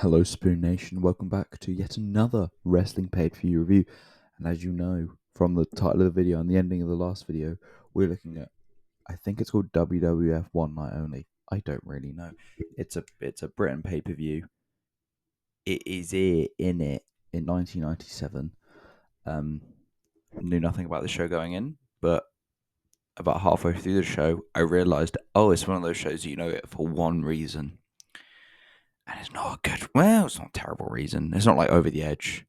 Hello, Spoon Nation. Welcome back to yet another wrestling pay-per-view review. And as you know from the title of the video and the ending of the last video, we're looking at, I think it's called WWF One Night Only. I don't really know. It's a Britain pay-per-view. It is here in 1997. Knew nothing about the show going in, but about halfway through the show, I realised, it's one of those shows you know it for one reason. And it's not a good, it's not a terrible reason. It's not like Over the Edge.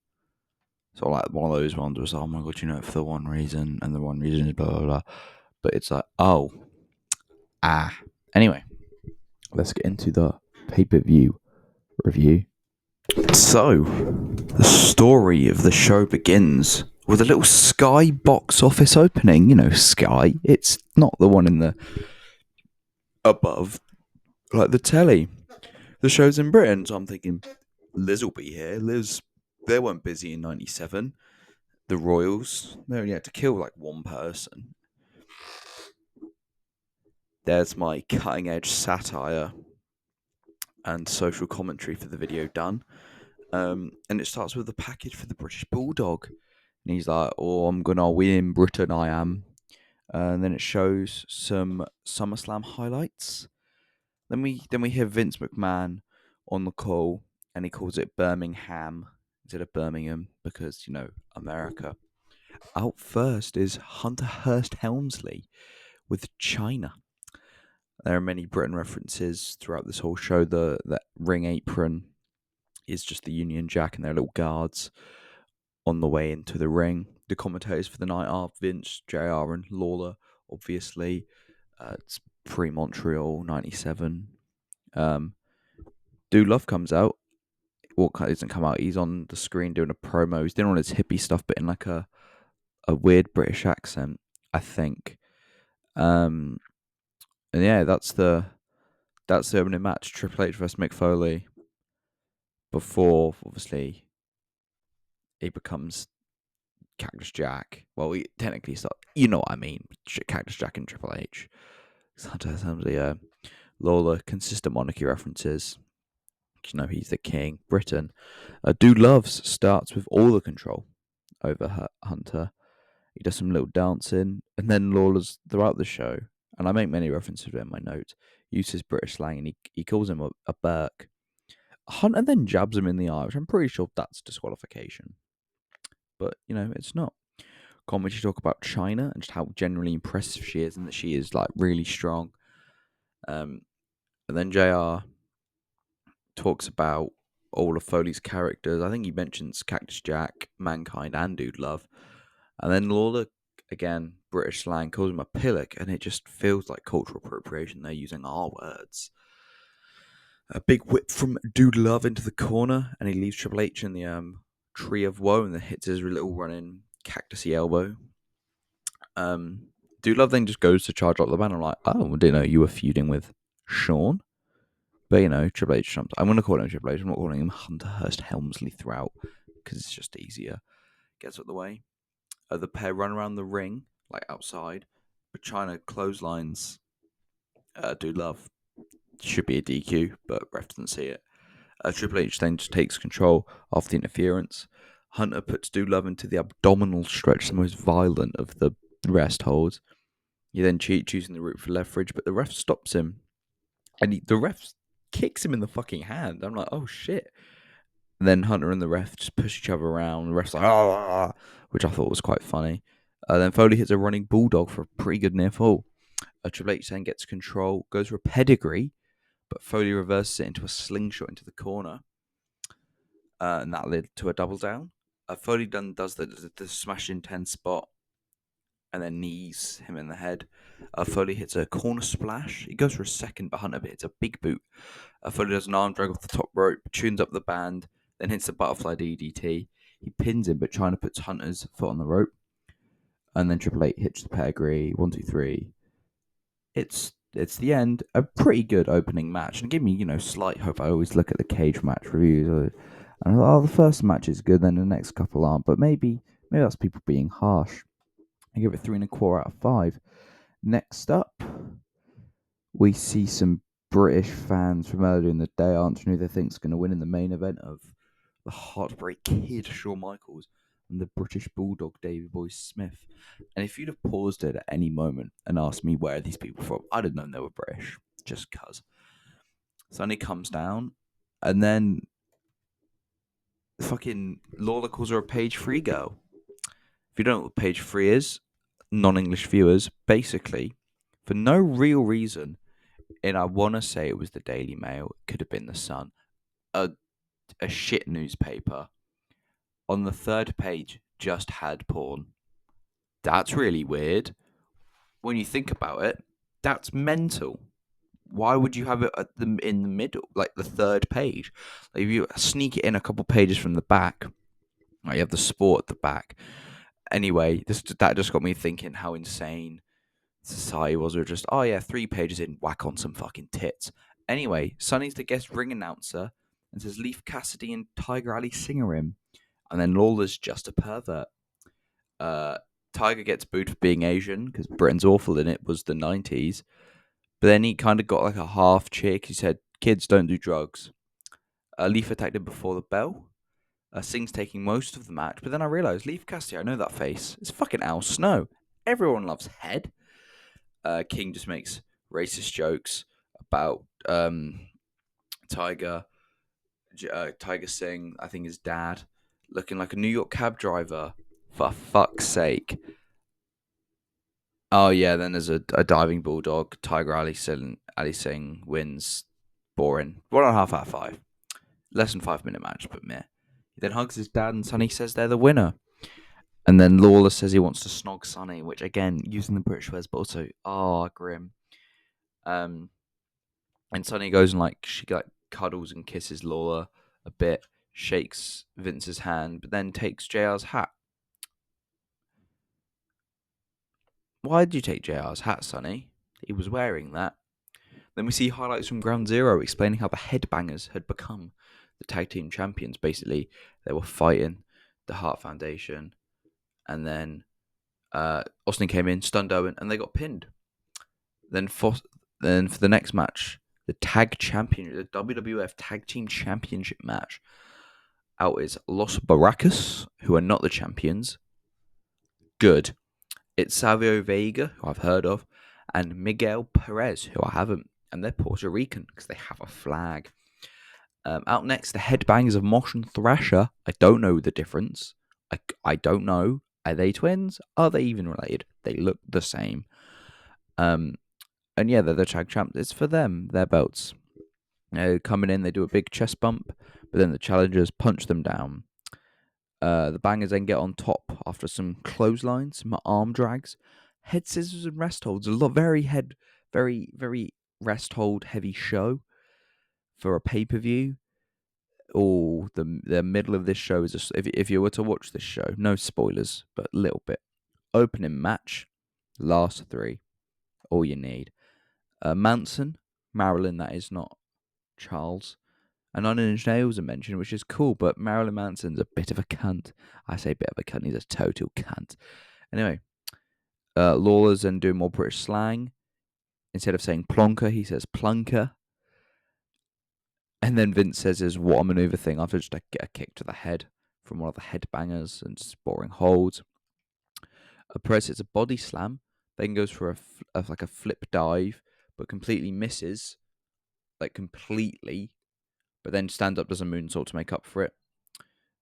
Sort of like one of those ones was, oh my god, you know it for the one reason, and the one reason is blah, blah, blah. But it's like, Anyway, let's get into the pay-per-view review. So, the story of the show begins with a little Sky box office opening. You know, Sky. It's not the one in the above, like the telly. The show's in Britain, so I'm thinking Liz will be here. Liz, they weren't busy in '97. The Royals, they only had to kill like one person. There's my cutting edge satire and social commentary for the video done. And it starts with a package for the British Bulldog. And he's like, oh, I'm going to win Britain, I am. And then it shows some SummerSlam highlights. Then we hear Vince McMahon on the call, and he calls it Birmingham instead of Birmingham because, you know, America. Out first is Hunter Hearst Helmsley with China. There are many Britain references throughout this whole show. The ring apron is just the Union Jack and their little guards on the way into the ring. The commentators for the night are Vince, JR, and Lawler, obviously. It's pre-Montreal, 97. Dude Love comes out. Well, he doesn't come out. He's on the screen doing a promo. He's doing all his hippie stuff, but in like a weird British accent, I think. And yeah, that's the opening match. Triple H vs Mick Foley. Before, obviously, he becomes Cactus Jack. Well, he technically starts, you know what I mean. Cactus Jack and Triple H. Sometimes Lawler, consistent monarchy references. You know, he's the king. Britain. Dude Loves starts with all the control over Hunter. He does some little dancing. And then Lawler's throughout the show, and I make many references in my notes, uses British slang, and he calls him a Burke. Hunter then jabs him in the eye, which I'm pretty sure that's disqualification. But, you know, it's not. Comedy talk about China and just how generally impressive she is and that she is, like, really strong. And then JR talks about all of Foley's characters. I think he mentions Cactus Jack, Mankind, and Dude Love. And then Lawler, again, British slang, calls him a pillock, and it just feels like cultural appropriation. They're using our words. A big whip from Dude Love into the corner, and he leaves Triple H in the Tree of Woe and then hits his little running cactusy elbow. Dude Love then just goes to charge up the banner. I'm like, oh, I didn't know you were feuding with Shawn. But, you know, Triple H jumps. I'm going to call him Triple H. I'm not calling him Hunter Hearst Helmsley throughout because it's just easier. Gets out of the way. The pair run around the ring, like outside, but China clotheslines Dude Love. Should be a DQ, but ref doesn't see it. Triple H then just takes control after the interference. Hunter puts Dude Love into the abdominal stretch, the most violent of the rest holds. He then cheats using the rope for leverage, but the ref stops him. And the ref kicks him in the fucking hand. I'm like, oh shit. And then Hunter and the ref just push each other around. The ref's like, ah, which I thought was quite funny. Then Foley hits a running bulldog for a pretty good near fall. Triple H then gets control, goes for a pedigree, but Foley reverses it into a slingshot into the corner. And that led to a double down. Foley does the smash in 10 spot and then knees him in the head. Foley hits a corner splash. He goes for a second, but Hunter hits a big boot. Foley does an arm drag off the top rope, tunes up the band, then hits a butterfly DDT. He pins him, but China puts Hunter's foot on the rope. And then Triple H hits the pedigree. 1, 2, 3. It's the end. A pretty good opening match. And give me, slight hope. I always look at the cage match reviews. And the first match is good, then the next couple aren't. But maybe that's people being harsh. I give it 3 1/4 out of 5. Next up, we see some British fans from earlier in the day answering who they think's going to win in the main event of the Heartbreak Kid, Shawn Michaels, and the British Bulldog, Davey Boy Smith. And if you'd have paused it at any moment and asked me where are these people from, I'd have known they were British, just cuz. Sonny comes down, and then fucking Lawler calls her a page 3 girl. If you don't know what page 3 is, non-English viewers, basically, for no real reason, and I want to say it was the Daily Mail, it could have been the Sun, a shit newspaper, on the third page just had porn. That's really weird. When you think about it, that's mental. Why would you have it in the middle, like the third page? Like if you sneak it in a couple pages from the back, like you have the sport at the back. Anyway, that just got me thinking how insane society was. We were just, oh yeah, 3 pages in, whack on some fucking tits. Anyway, Sonny's the guest ring announcer and says Leaf Cassidy and Tiger Ali Singh are in. And then Lawler's just a pervert. Tiger gets booed for being Asian because Britain's awful in it was the 90s. But then he kind of got like a half chick. He said, kids don't do drugs. Leaf attacked him before the bell. Singh's taking most of the match. But then I realised, Leaf Cassidy, I know that face. It's fucking Al Snow. Everyone loves Head. King just makes racist jokes about Tiger. Tiger Singh, I think his dad, looking like a New York cab driver. For fuck's sake. Oh yeah, then there's a diving bulldog. Tiger Ali Singh wins. Boring. 1.5 out of 5. Less than 5 minute match, but meh. He then hugs his dad and Sonny says they're the winner. And then Lawler says he wants to snog Sonny, which again, using the British words, but also, grim. And Sonny goes and she cuddles and kisses Lawler a bit, shakes Vince's hand, but then takes JR's hat. Why did you take JR's hat, Sonny? He was wearing that. Then we see highlights from Ground Zero explaining how the Headbangers had become the tag team champions. Basically, they were fighting the Hart Foundation, and then Austin came in, stunned Owen, and they got pinned. Then for the next match, the WWF Tag Team Championship match, out is Los Barracas, who are not the champions. Good. It's Savio Vega, who I've heard of, and Miguel Perez, who I haven't. And they're Puerto Rican because they have a flag. Out next, the Headbangers of Mosh and Thrasher. I don't know the difference. I don't know. Are they twins? Are they even related? They look the same. And yeah, they're the tag champs. It's for them, their belts. Coming in, they do a big chest bump, but then the challengers punch them down. The Bangers then get on top after some clotheslines, some arm drags, head scissors and rest holds. Very rest hold heavy show for a pay-per-view. Oh, the middle of this show is if you were to watch this show, no spoilers, but a little bit. Opening match, last 3, all you need. Manson, Marilyn, that is not Charles. And Nine Inch Nails are mentioned, which is cool, but Marilyn Manson's a bit of a cunt. I say bit of a cunt, he's a total cunt. Anyway, Lawler's then doing more British slang. Instead of saying plonker, he says plunker. And then Vince says his what a maneuver thing after just get a kick to the head from one of the headbangers and just boring holds. Perez hits a body slam, then goes for a flip dive, but completely misses. Completely. But then stands up, does a moonsault to make up for it.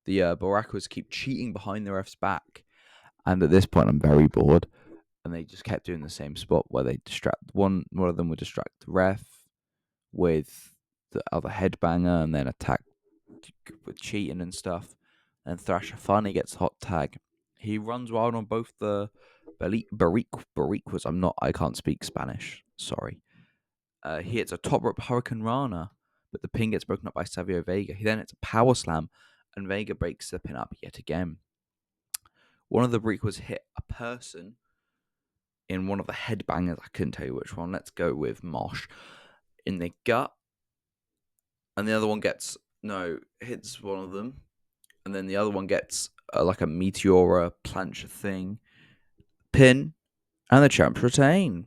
The Baracas keep cheating behind the ref's back. And at this point, I'm very bored. And they just kept doing the same spot where they distract one of them would distract the ref with the other headbanger and then attack with cheating and stuff. And Thrasher finally gets hot tag. He runs wild on both the Bariquas. I can't speak Spanish. Sorry. He hits a top rope Hurricane Rana, but the pin gets broken up by Savio Vega. He then hits a power slam, and Vega breaks the pin up yet again. One of the Bariquas hit a person in one of the headbangers. I couldn't tell you which one. Let's go with Mosh in the gut, and the other one hits one of them, and then the other one gets like a Meteora plancha thing, pin, and the champs retain.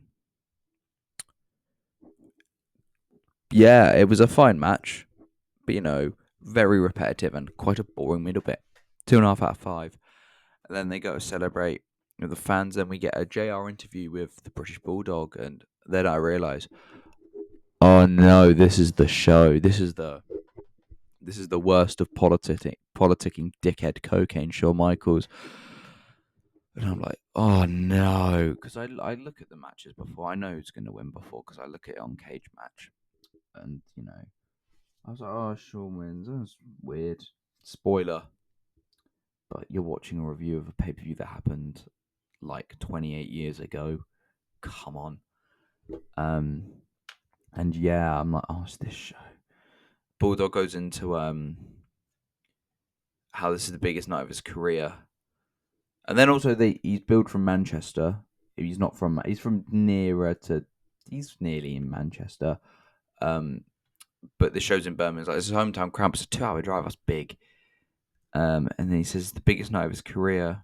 Yeah, it was a fine match, but very repetitive and quite a boring middle bit. 2.5 out of 5. And then they go to celebrate with the fans. Then we get a JR interview with the British Bulldog, and then I realise, oh no, this is the show. This is the worst of politicking dickhead cocaine Shawn Michaels. And I'm like, oh no, because I look at the matches before. I know who's going to win before because I look at it on Cage Match, and I was like, oh, Shawn wins. That's weird. Spoiler, but you're watching a review of a pay per view that happened like 28 years ago. Come on. Um, and yeah, I'm like, oh, it's this show. Bulldog goes into how this is the biggest night of his career, and then also he's billed from Manchester. He's not from. He's from nearer to. He's nearly in Manchester. Um, but the show's in Birmingham. It's like, it's his hometown crowd. It's a 2-hour drive. That's big. And then he says the biggest night of his career.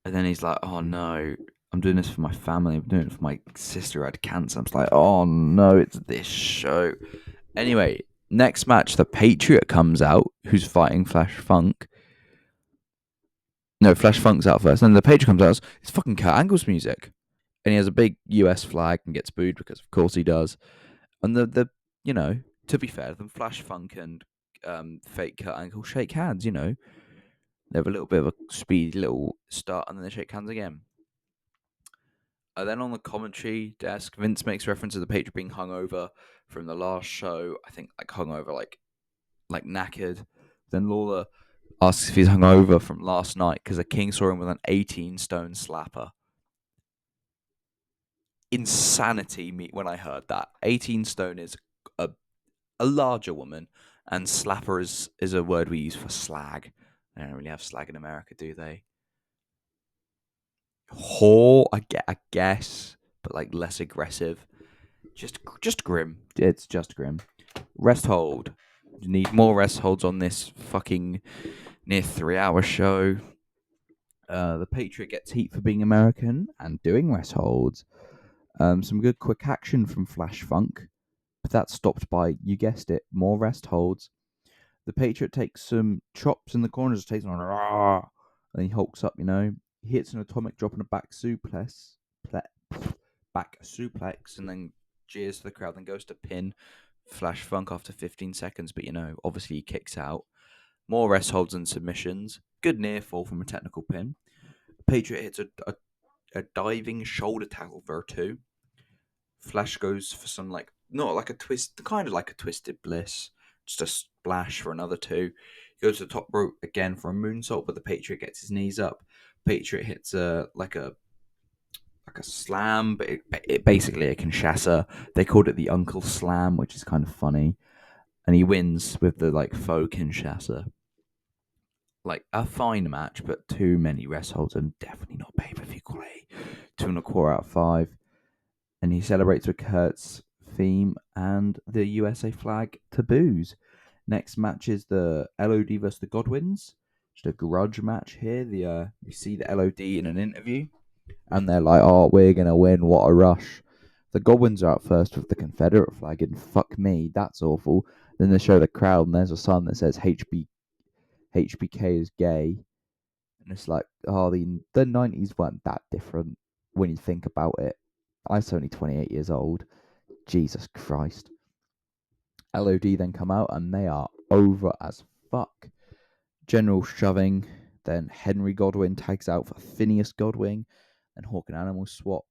And then he's like, oh no, I'm doing this for my family. I'm doing it for my sister who had cancer. I'm just like, oh no, it's this show. Anyway, next match, the Patriot comes out, who's fighting Flash Funk. No, Flash Funk's out first. And then the Patriot comes out. It's fucking Kurt Angle's music. And he has a big US flag and gets booed because, of course, he does. And to be fair, then Flash Funk and fake Kurt Angle shake hands, They have a little bit of a speedy little start and then they shake hands again. Then on the commentary desk, Vince makes reference to the Patriot being hungover from the last show. I think like hungover, like knackered. Then Lawler asks if he's hungover from last night because the King saw him with an 18-stone slapper. Insanity me when I heard that. 18 stone is a larger woman, and slapper is a word we use for slag. They don't really have slag in America, do they? Whore, I guess, but like less aggressive. Just grim. It's just grim. Rest hold. You need more rest holds on this fucking near 3-hour show. The Patriot gets heat for being American and doing rest holds. Some good quick action from Flash Funk, but that's stopped by, you guessed it, more rest holds. The Patriot takes some chops in the corner, just takes on, and he hulks up, He hits an atomic drop and a back suplex, and then jeers to the crowd, then goes to pin Flash Funk after 15 seconds, but obviously he kicks out. More rest holds and submissions. Good near fall from a technical pin. Patriot hits a diving shoulder tackle for a 2. Flash goes for some not like a twist, kind of like a twisted bliss, just a splash for another 2. He goes to the top rope again for a moonsault, but the Patriot gets his knees up. Patriot hits a slam, but it basically a Kinshasa. They called it the Uncle Slam, which is kind of funny, and he wins with the faux Kinshasa. Like a fine match, but too many rest holds and definitely not pay-per-view quality. 2.25 out of 5. And he celebrates with Kurt's theme and the USA flag taboos. Next match is the LOD versus the Godwins. Just a grudge match here. We see the LOD in an interview, and they're like, "Oh, we're gonna win! What a rush!" The Godwins are out first with the Confederate flag, and fuck me, that's awful. Then they show the crowd, and there's a sign that says HBK is gay, and it's like, oh, the 90s weren't that different when you think about it. I was only 28 years old. Jesus Christ. LOD then come out and they are over as fuck. General shoving. Then Henry Godwin tags out for Phineas Godwin. And Hawk and Animal swap.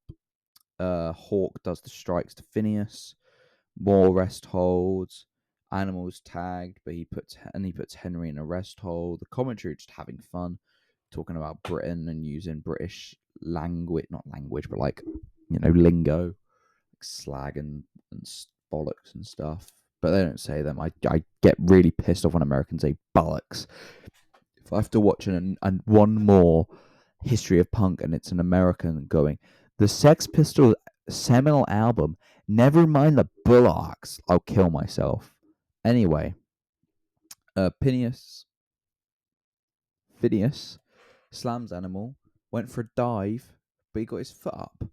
Hawk does the strikes to Phineas. More rest holds. Animals tagged, but he puts Henry in a rest hold. The commentary just having fun, talking about Britain and using British language, not language, but lingo, like slag and bollocks and stuff. But they don't say them. I get really pissed off when Americans say bollocks. If I have to watch and one more history of punk and it's an American going, the Sex Pistols seminal album, never mind the bullocks, I'll kill myself. Anyway, Phineas slams Animal, went for a dive, but he got his foot up.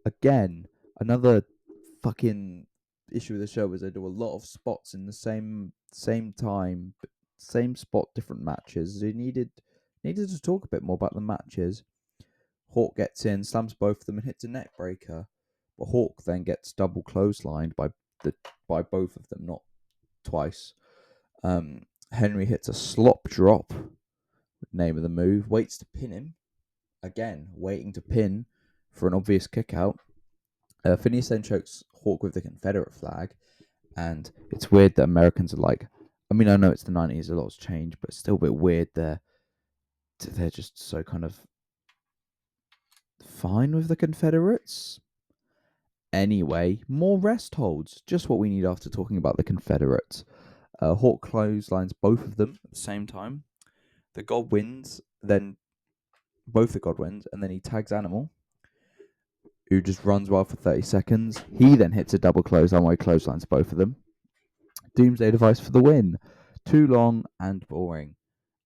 Again, another fucking issue with the show is they do a lot of spots in the same time, same spot, different matches. They needed to talk a bit more about the matches. Hawk gets in, slams both of them, and hits a neck breaker. But Hawk then gets double clotheslined by both of them, not twice. Henry hits a slop drop, name of the move, waits to pin him. Again, waiting to pin for an obvious kick out. Phineas then chokes Hawk with the Confederate flag, and it's weird that Americans are like, I mean, I know it's the 90s, a lot's changed, but it's still a bit weird they're just so kind of fine with the Confederates. Anyway, more rest holds, just what we need after talking about the Confederates. Hawk clotheslines both of them at the same time. The God wins, then both the God wins, and then he tags Animal, who just runs wild for 30 seconds. He then hits a double clothesline where he clotheslines both of them. Doomsday Device for the win. Too long and boring.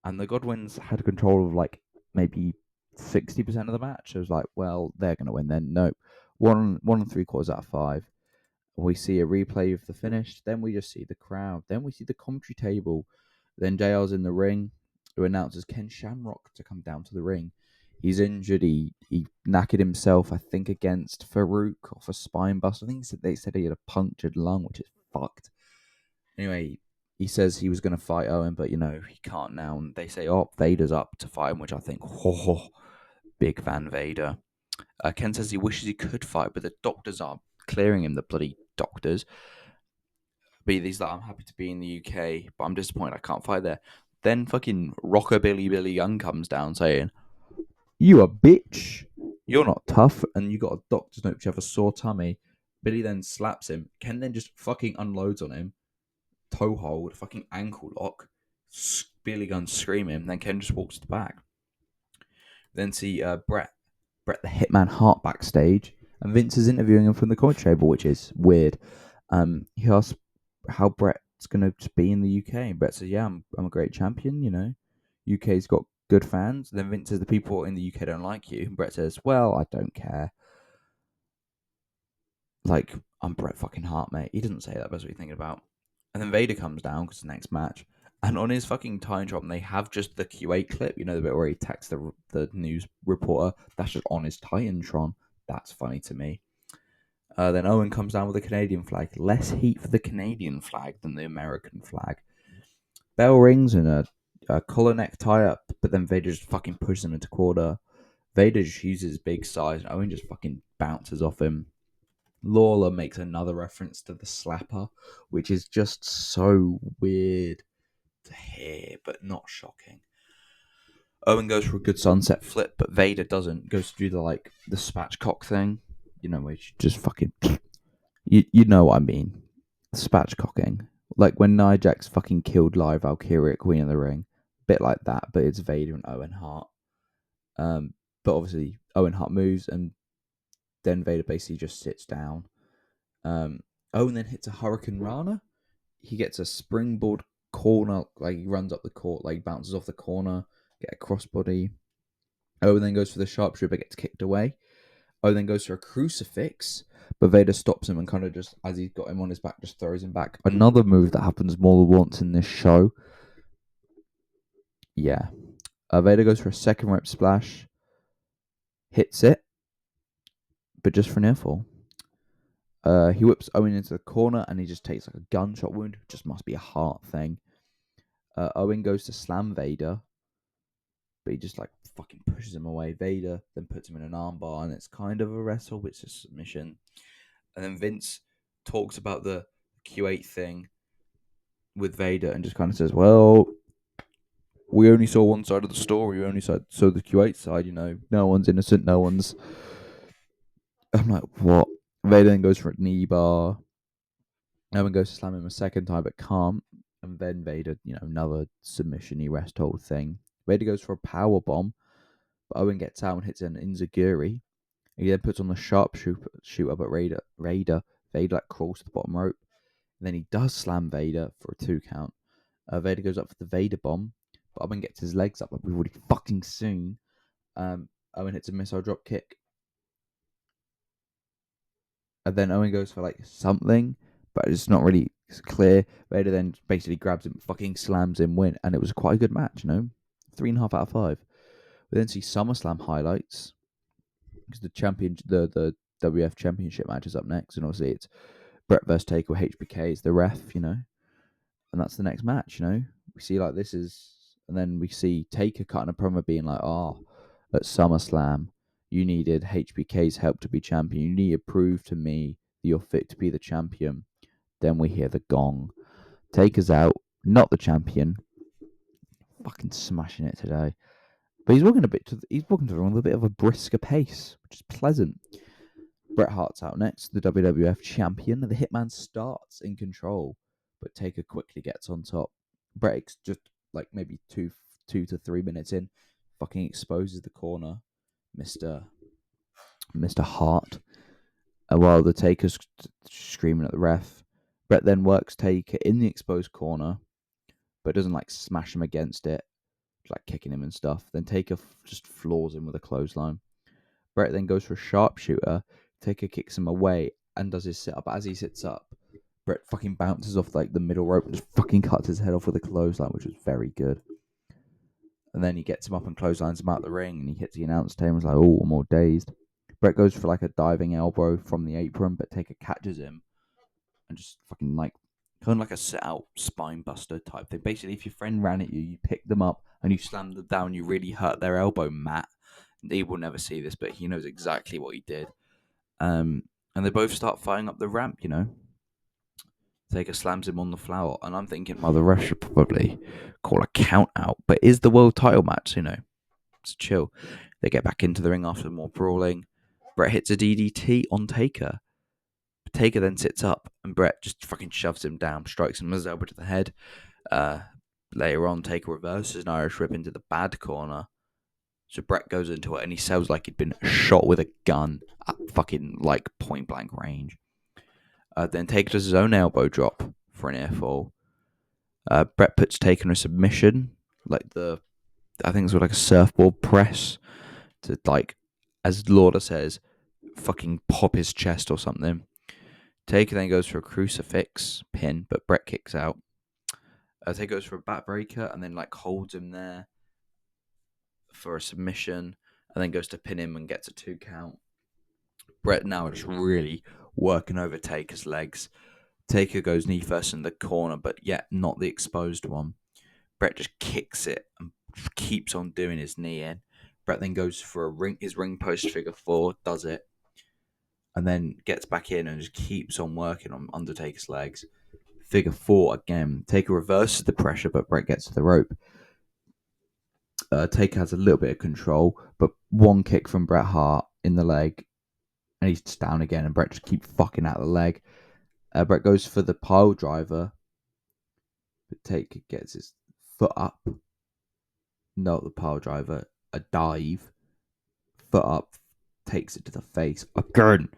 And the Godwins had control of like maybe 60% of the match. I was like, well, they're going to win then. Nope. One and three quarters out of five. We see a replay of the finish. Then we just see the crowd. Then we see the commentary table. Then JR's in the ring, who announces Ken Shamrock to come down to the ring. He's injured. He knackered himself, I think, against Farouk off a spine bust. I think they said he had a punctured lung, which is fucked. Anyway, he says he was going to fight Owen, but, he can't now. And they say, Vader's up to fight him, which I think, big fan Vader. Ken says he wishes he could fight, but the doctors are clearing him, the bloody doctors. But he's like, I'm happy to be in the UK, but I'm disappointed I can't fight there. Then fucking Rockabilly Billy Young comes down saying, you a bitch. You're not tough, and you got a doctor's note, you have a sore tummy. Billy then slaps him. Ken then just fucking unloads on him. Toe hold, fucking ankle lock. Billy Gunn screaming. Then Ken just walks to the back. Then see Bret the Hitman Hart backstage, and Vince is interviewing him from the commentary table, which is weird. He asks how Bret's gonna be in the UK, and Bret says, "Yeah, I'm a great champion. UK's got good fans." And then Vince says, "The people in the UK don't like you." And Bret says, "Well, I don't care. Like, I'm Bret fucking Hart, mate." He doesn't say that, but that's what you're thinking about. And then Vader comes down because the next match. And on his fucking time drop, they have just the Q8 clip, the bit where he texts the news reporter. That's just on his Titantron. That's funny to me. Then Owen comes down with the Canadian flag. Less heat for the Canadian flag than the American flag. Bell rings and a collar neck tie up, but then Vader just fucking pushes him into quarter. Vader just uses his big size, and Owen just fucking bounces off him. Lawler makes another reference to the slapper, which is just so weird to hear, but not shocking. Owen goes for a good sunset flip, but Vader doesn't. Goes to do the spatchcock thing, which just fucking you know what I mean. Spatchcocking, like when Nia Jax fucking killed live Valkyria at Queen of the Ring, bit like that, but it's Vader and Owen Hart. But obviously Owen Hart moves, and then Vader basically just sits down. Owen then hits a Hurricane Rana. He gets a springboard corner, like he runs up the court, like bounces off the corner, get a crossbody. Owen then goes for the sharpshooter, gets kicked away. Owen then goes for a crucifix, but Vader stops him and kind of just, as he's got him on his back, just throws him back. Another move that happens more than once in this show. Yeah. Vader goes for a second rope splash, hits it, but just for an earful. He whips Owen into the corner and he just takes like a gunshot wound. Just must be a heart thing. Owen goes to slam Vader, but he just like fucking pushes him away. Vader then puts him in an armbar, and it's kind of a wrestle, but it's a submission. And then Vince talks about the Q8 thing with Vader and just kind of says, well, we only saw one side of the story. We only saw the Q8 side, No one's innocent. No one's... I'm like, what? Vader then goes for a knee bar. Owen goes to slam him a second time, but can't. And then Vader, another submission-y rest hold thing. Vader goes for a power bomb, but Owen gets out and hits an enziguri. He then puts on the sharpshooter, but Vader crawls to the bottom rope. And then he does slam Vader for a 2 count. Vader goes up for the Vader bomb, but Owen gets his legs up like we've already fucking seen. Owen hits a missile drop kick. And then Owen goes for like something, but it's not really clear. Vader then basically grabs him, fucking slams him, win, and it was quite a good match. 3.5 out of 5. We then see SummerSlam highlights because the WF Championship match is up next, and obviously it's Brett versus Taker with HBK is the ref, and that's the next match. We see like this is, and then we see Taker cutting a promo being like, at SummerSlam, you needed HBK's help to be champion. You need to prove to me that you're fit to be the champion. Then we hear the gong. Taker's out, not the champion. Fucking smashing it today. But he's walking to the ring with a bit of a brisker pace, which is pleasant. Bret Hart's out next, the WWF champion. The Hitman starts in control, but Taker quickly gets on top. Bret just like maybe 2 to 3 minutes in, fucking exposes the corner, Mister Hart. While the Taker's screaming at the ref, Bret then works Taker in the exposed corner, but doesn't like smash him against it, like kicking him and stuff. Then Taker just floors him with a clothesline. Bret then goes for a sharpshooter. Taker kicks him away and does his sit up. As he sits up, Bret fucking bounces off like the middle rope and just fucking cuts his head off with a clothesline, which was very good. And then he gets him up and clotheslines him out the ring, and he hits the announce table and is like, "Oh, I'm all dazed." Bret goes for like a diving elbow from the apron, but Taker catches him and just fucking like kind of like a sit out spine buster type thing. Basically, if your friend ran at you, you pick them up and you slam them down, you really hurt their elbow, Matt. He will never see this, but he knows exactly what he did. And they both start firing up the ramp, Taker slams him on the floor, and I'm thinking, well, the ref should probably call a count out. But is the world title match, it's chill. They get back into the ring after more brawling. Bret hits a DDT on Taker. Taker then sits up, and Bret just fucking shoves him down, strikes him with his elbow to the head. Later on, Taker reverses an Irish Whip into the bad corner. So Bret goes into it, and he sells like he'd been shot with a gun at fucking like point blank range. Then Taker does his own elbow drop for an air fall. Bret puts Taker in a submission, I think it's like a surfboard press to like, as Lauder says, fucking pop his chest or something. Taker then goes for a crucifix pin, but Bret kicks out. Taker goes for a backbreaker and then like holds him there for a submission, and then goes to pin him and gets a 2 count. Bret now just really working over Taker's legs. Taker goes knee first in the corner, but yet not the exposed one. Bret just kicks it and keeps on doing his knee in. Bret then goes for his ring post figure 4, does it, and then gets back in and just keeps on working on Undertaker's legs. Figure 4 again. Taker reverses the pressure, but Bret gets to the rope. Taker has a little bit of control, but one kick from Bret Hart in the leg, and he's down again, and Bret just keeps fucking out the leg. Bret goes for the pile driver, but Taker gets his foot up. Not the pile driver, a dive. Foot up, takes it to the face. Again.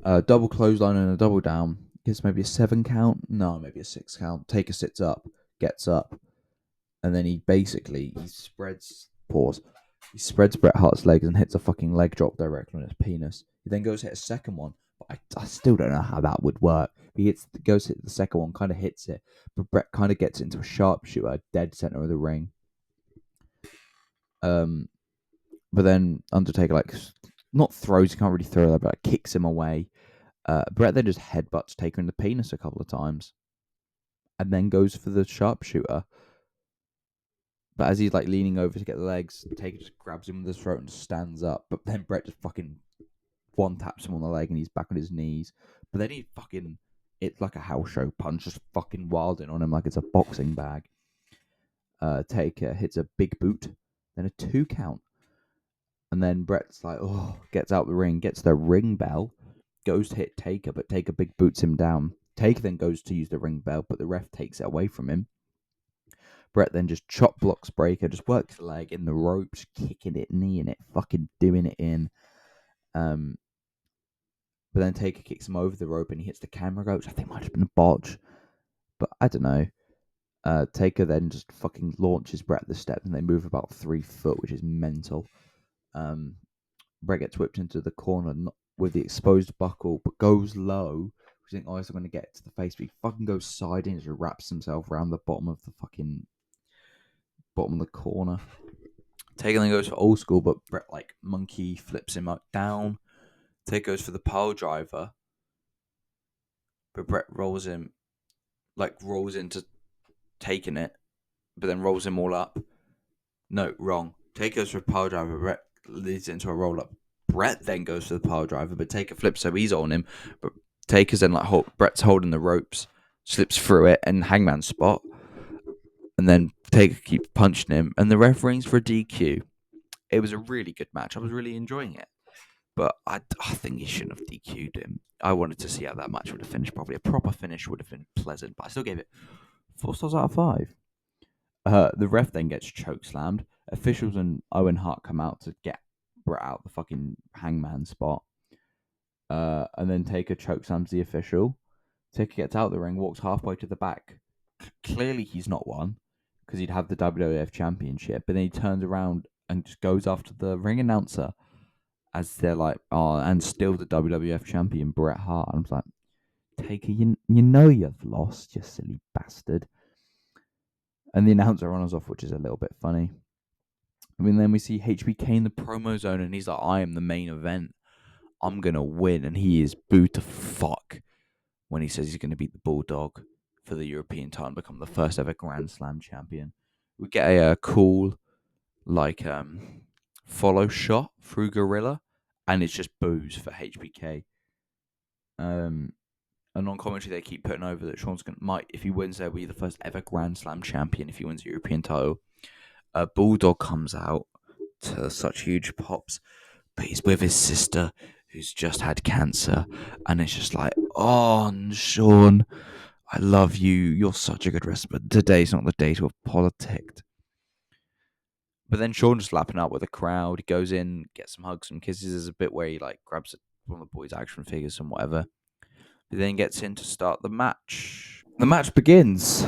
Double clothesline and a double down. Gets maybe a 7 count. No, maybe a 6 count. Taker sits up, gets up, and then he spreads Bret Hart's legs and hits a fucking leg drop directly on his penis. He then goes to hit a second one, but I still don't know how that would work. He goes to hit the second one, kind of hits it, but Bret kind of gets into a sharpshooter, dead center of the ring. But then Undertaker not throws, he can't really throw that, but kicks him away. Bret then just headbutts Taker in the penis a couple of times, and then goes for the sharpshooter. But as he's leaning over to get the legs, Taker just grabs him with his throat and stands up. But then Bret just fucking one taps him on the leg, and he's back on his knees. But then it's like a house show punch, just fucking wilding on him like it's a boxing bag. Taker hits a big boot, then a 2 count. And then Bret's gets out the ring, gets the ring bell, goes to hit Taker, but Taker big boots him down. Taker then goes to use the ring bell, but the ref takes it away from him. Bret then just chop blocks Breaker, just works the leg in the ropes, kicking it, kneeing it, fucking doing it in. But then Taker kicks him over the rope and he hits the camera go, which I think might have been a botch. But I don't know. Taker then just fucking launches Bret the steps and they move about 3 foot, which is mental. Bret gets whipped into the corner, with the exposed buckle, but goes low. You think, oh, he's going to get to the face, but he fucking goes side and just wraps himself around the bottom of the corner. Taker then goes for old school, but Brett like monkey flips him up down. Taker goes for the pile driver, but Brett rolls into taking it, but then rolls him all up. No, wrong. Taker goes for a pile driver, Brett leads it into a roll up. Brett then goes for the pile driver, but Taker flips, so he's on him. But Taker's then Brett's holding the ropes, slips through it, and Hangman spot. And then Taker keeps punching him, and the ref rings for a DQ. It was a really good match. I was really enjoying it. But I think he shouldn't have DQ'd him. I wanted to see how that match would have finished properly. A proper finish would have been pleasant, but I still gave it 4 stars out of 5. The ref then gets chokeslammed. Officials and Owen Hart come out to get Brett out the fucking hangman spot. And then Taker chokeslams the official. Taker gets out the ring, walks halfway to the back. Clearly he's not won, because he'd have the WWF Championship. But then he turns around and just goes after the ring announcer as they're like, oh, and still the WWF champion, Bret Hart. And I'm like, Taker, you know you've lost, you silly bastard. And the announcer runs off, which is a little bit funny. I mean, then we see HBK in the promo zone, and he's like, I am the main event. I'm going to win. And he is booed to fuck when he says he's going to beat the Bulldog for the European title and become the first ever Grand Slam champion. We get a cool, follow shot through Gorilla, and it's just boos for HBK. And on commentary, they keep putting over that Sean's might, if he wins, they'll be the first ever Grand Slam champion if he wins the European title. Bulldog comes out to such huge pops, but he's with his sister who's just had cancer, and it's just like, oh, Sean, I love you. You're such a good wrestler, but today's not the day to have politicked. But then Sean just lapping up with the crowd. He goes in, gets some hugs, some kisses. There's a bit where he grabs one of the boys' action figures and whatever. He then gets in to start the match. The match begins.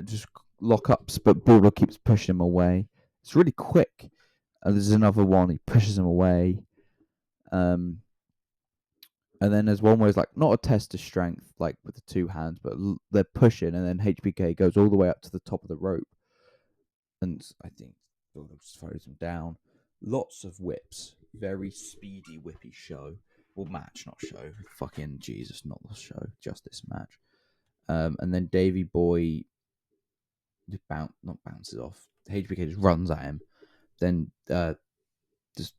Just lockups, but Bulldog keeps pushing him away. It's really quick. There's another one. He pushes him away. And then there's one where it's not a test of strength, with the two hands, but they're pushing, and then HBK goes all the way up to the top of the rope. And I think Bulldog just throws him down. Lots of whips. Very speedy, whippy show. Well, match, not show. Fucking Jesus, not the show. Just this match. And then Davey Boy not bounces off. HBK just runs at him. Then just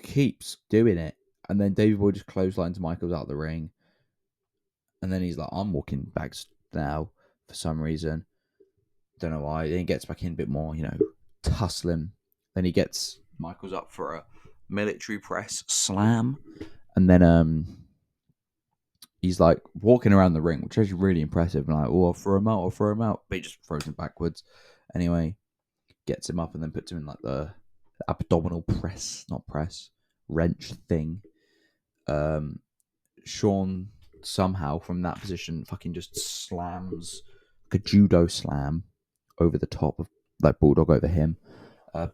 keeps doing it. And then Davey Boy just clotheslines Michaels out the ring. And then he's like, I'm walking back now for some reason. Don't know why. Then he gets back in a bit more, tussling. Then he gets Michaels up for a military press slam. And then he's walking around the ring, which is really impressive. And I'll throw him out. But he just throws him backwards. Anyway, gets him up and then puts him in the abdominal wrench thing. Sean somehow from that position fucking just slams a judo slam over the top of Bulldog over him.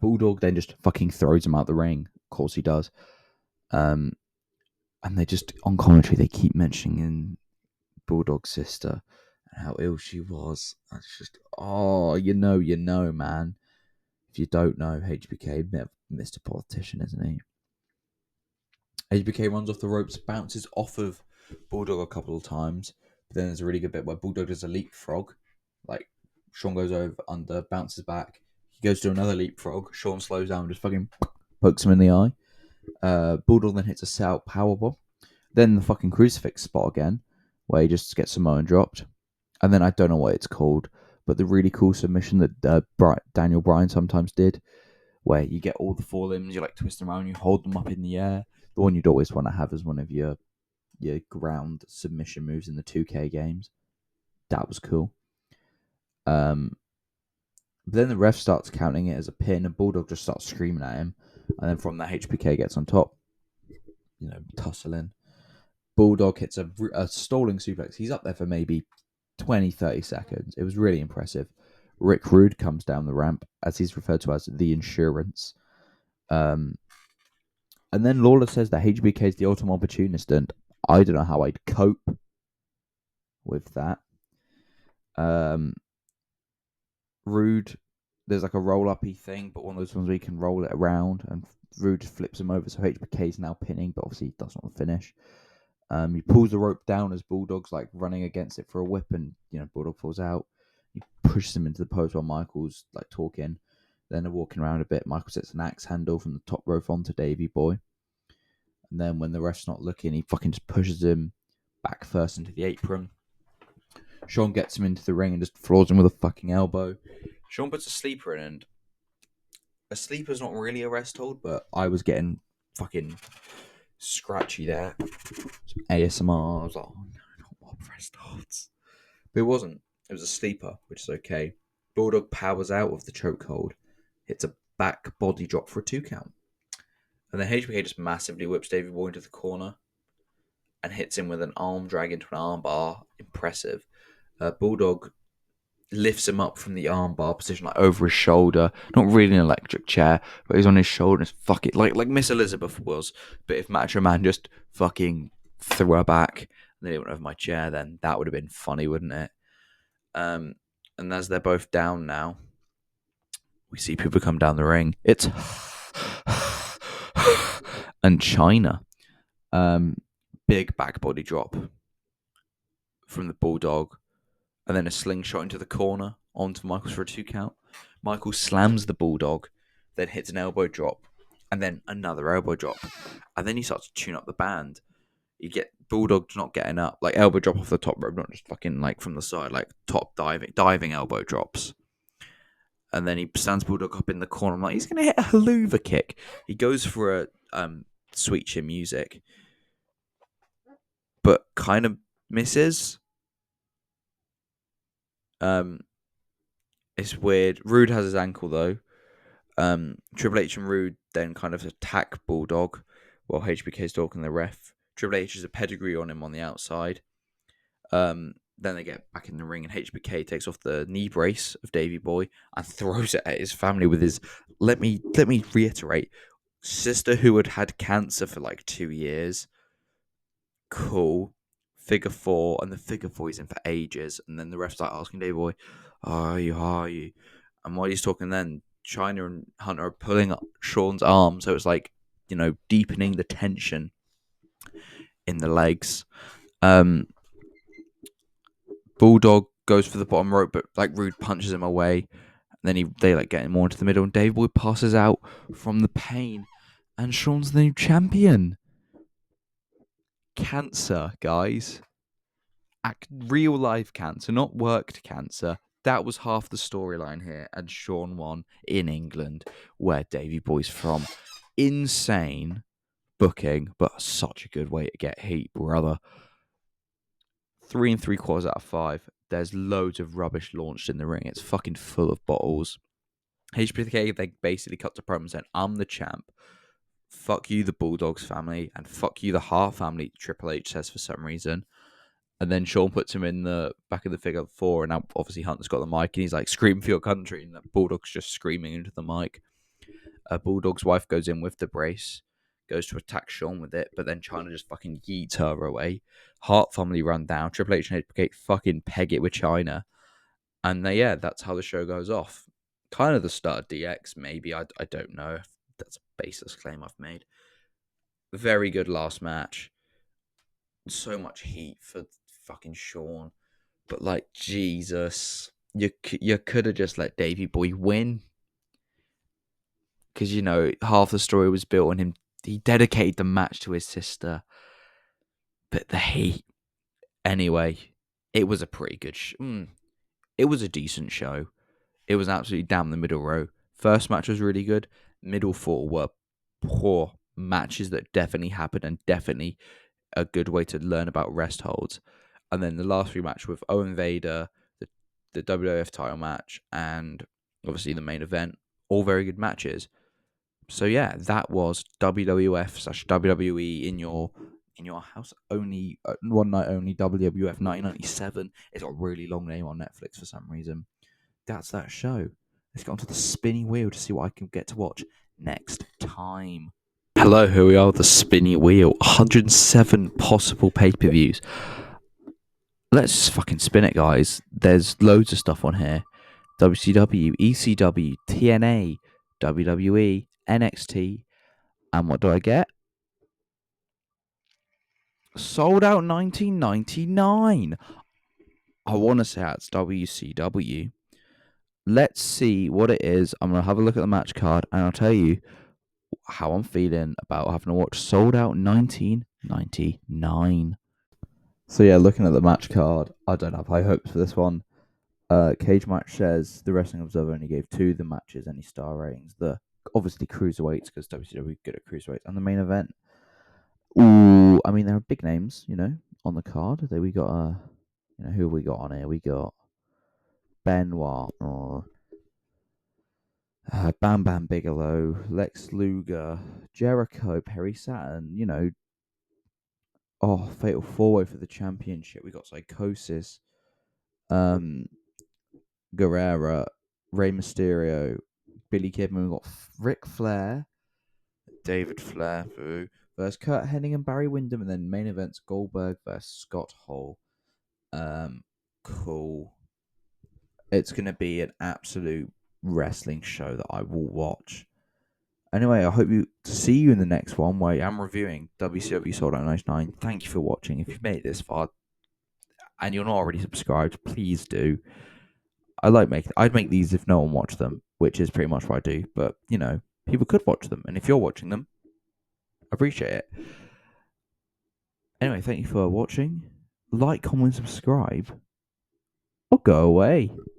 Bulldog then just fucking throws him out the ring. Of course he does. And they just, on commentary, they keep mentioning Bulldog's sister and how ill she was. It's just, you know, man. If you don't know, HBK, Mr. Politician, isn't he? HBK runs off the ropes, bounces off of Bulldog a couple of times. But then there's a really good bit where Bulldog does a leapfrog. Sean goes over, under, bounces back. He goes to another leapfrog. Sean slows down and just fucking pokes him in the eye. Bulldog then hits a set-out powerbomb. Then the fucking crucifix spot again, where he just gets Samoan dropped. And then I don't know what it's called, but the really cool submission that Daniel Bryan sometimes did, where you get all the four limbs, you twist them around, you hold them up in the air. The one you'd always want to have as one of your ground submission moves in the 2K games. That was cool. But then the ref starts counting it as a pin, and Bulldog just starts screaming at him. And then from that, HBK gets on top, tussling. Bulldog hits a stalling suplex. He's up there for maybe 20, 30 seconds. It was really impressive. Rick Rude comes down the ramp, as he's referred to as the Insurance. And And then Lawler says that HBK is the ultimate opportunist, and I don't know how I'd cope with that. Rude, there's like a roll-uppy thing, but one of those ones where you can roll it around, and Rude flips him over, so HBK is now pinning, but obviously he does not finish. He pulls the rope down as Bulldog's like running against it for a whip, and Bulldog falls out. He pushes him into the post while Michael's like talking. Then they're walking around a bit. Michael sets an axe handle from the top rope onto Davey Boy. And then when the ref's not looking, he fucking just pushes him back first into the apron. Sean gets him into the ring and just floors him with a fucking elbow. Sean puts a sleeper in, and a sleeper's not really a rest hold, but I was getting fucking scratchy there. Some ASMR. I was like, oh no, not more rest holds. But it wasn't. It was a sleeper, which is okay. Bulldog powers out of the chokehold, hits a back body drop for a 2 count. And then HBK just massively whips Davey Boy into the corner and hits him with an arm drag into an arm bar. Impressive. Bulldog lifts him up from the arm bar position, like over his shoulder. Not really an electric chair, but he's on his shoulder. And it's fucking like Miss Elizabeth was. But if Macho Man just fucking threw her back and then he went over my chair, then that would have been funny, wouldn't it? And as they're both down now, we see people come down the ring. It's and China. Big back body drop from the Bulldog, and then a slingshot into the corner onto Michaels for a 2 count. Michael slams the Bulldog, then hits an elbow drop, and then another elbow drop. And then he starts to tune up the band. You get Bulldog not getting up, like elbow drop off the top rope, not just fucking like from the side, like top diving elbow drops. And then he stands Bulldog up in the corner. I'm like, he's going to hit a haluva kick. He goes for a Sweet Chin Music, but kind of misses. It's weird. Rude has his ankle though. Triple H and Rude then kind of attack Bulldog while HBK's talking to the ref. Triple H has a pedigree on him on the outside. Then they get back in the ring and HBK takes off the knee brace of Davey Boy and throws it at his family with his, let me reiterate, sister who had cancer for like 2 years. Cool. Figure 4, and the figure 4 is in for ages. And then the ref's like asking Davey Boy, are you? And while he's talking then, China and Hunter are pulling up Sean's arm, so it's like, deepening the tension in the legs. Bulldog goes for the bottom rope, but like Rude punches him away. And then they like get him more into the middle, and Davey Boy passes out from the pain, and Sean's the new champion. Cancer, guys. Real life cancer, not worked cancer. That was half the storyline here, and Sean won in England, where Davey Boy's from. Insane booking, but such a good way to get heat, brother. 3 3/4 out of 5. There's loads of rubbish launched in the ring. It's fucking full of bottles. HBK, they basically cut to promo saying, I'm the champ. Fuck you, the Bulldogs family, and fuck you, the Hart family, Triple H says for some reason. And then Sean puts him in the back of the figure 4, and now obviously Hunter's got the mic, and he's like, scream for your country, and the Bulldog's just screaming into the mic. Bulldog's wife goes in with the brace, goes to attack Sean with it, but then China just fucking yeets her away. Hart family run down, Triple H and HBK fucking peg it with China, and that's how the show goes off. Kind of the start of DX, maybe, I don't know if that's a baseless claim I've made. Very good last match. So much heat for fucking Sean, but like, Jesus, you could have just let Davey Boy win, because half the story was built on him. He dedicated the match to his sister, but the heat. Anyway, it was a pretty good it was a decent show. It was absolutely down the middle row. First match was really good. Middle 4 were poor matches that definitely happened, and definitely a good way to learn about rest holds. And then the last 3 matches with Owen Vader, the WWF title match, and obviously the main event, all very good matches. So that was WWF/WWE in your house only, one night only, WWF 1997. It's got a really long name on Netflix for some reason. That's that show. Let's get onto the spinning wheel to see what I can get to watch next time. Hello, here we are, the spinny wheel. 107 possible pay-per-views. Let's just fucking spin it, guys. There's loads of stuff on here. WCW, ECW, TNA, WWE, NXT, and what do I get? Sold out 1999. I want to say that's WCW. Let's see what it is. I'm going to have a look at the match card and I'll tell you how I'm feeling about having to watch Sold Out 1999. So yeah, looking at the match card, I don't have high hopes for this one. Cage Match says the Wrestling Observer only gave 2 the matches any star ratings. The obviously cruiserweights because WCW good at cruiserweights, and the main event. Ooh, I mean there are big names, on the card. There we got who have we got on here? We got Benoit or Bam Bam Bigelow, Lex Luger, Jericho, Perry Saturn. Fatal 4-Way for the championship. We got Psychosis, um, Guerrera, Rey Mysterio, Billy Kidman. We got Ric Flair, David Flair versus Kurt Hennig and Barry Windham, and then main events Goldberg versus Scott Hall. Cool. It's gonna be an absolute wrestling show that I will watch. Anyway, I hope to see you in the next one where I'm reviewing WCW Sold Out 99. Thank you for watching. If you've made it this far and you're not already subscribed, please do. I'd make these if no one watched them, which is pretty much what I do. But people could watch them, and if you're watching them, I appreciate it. Anyway, thank you for watching. Like, comment, subscribe, or go away.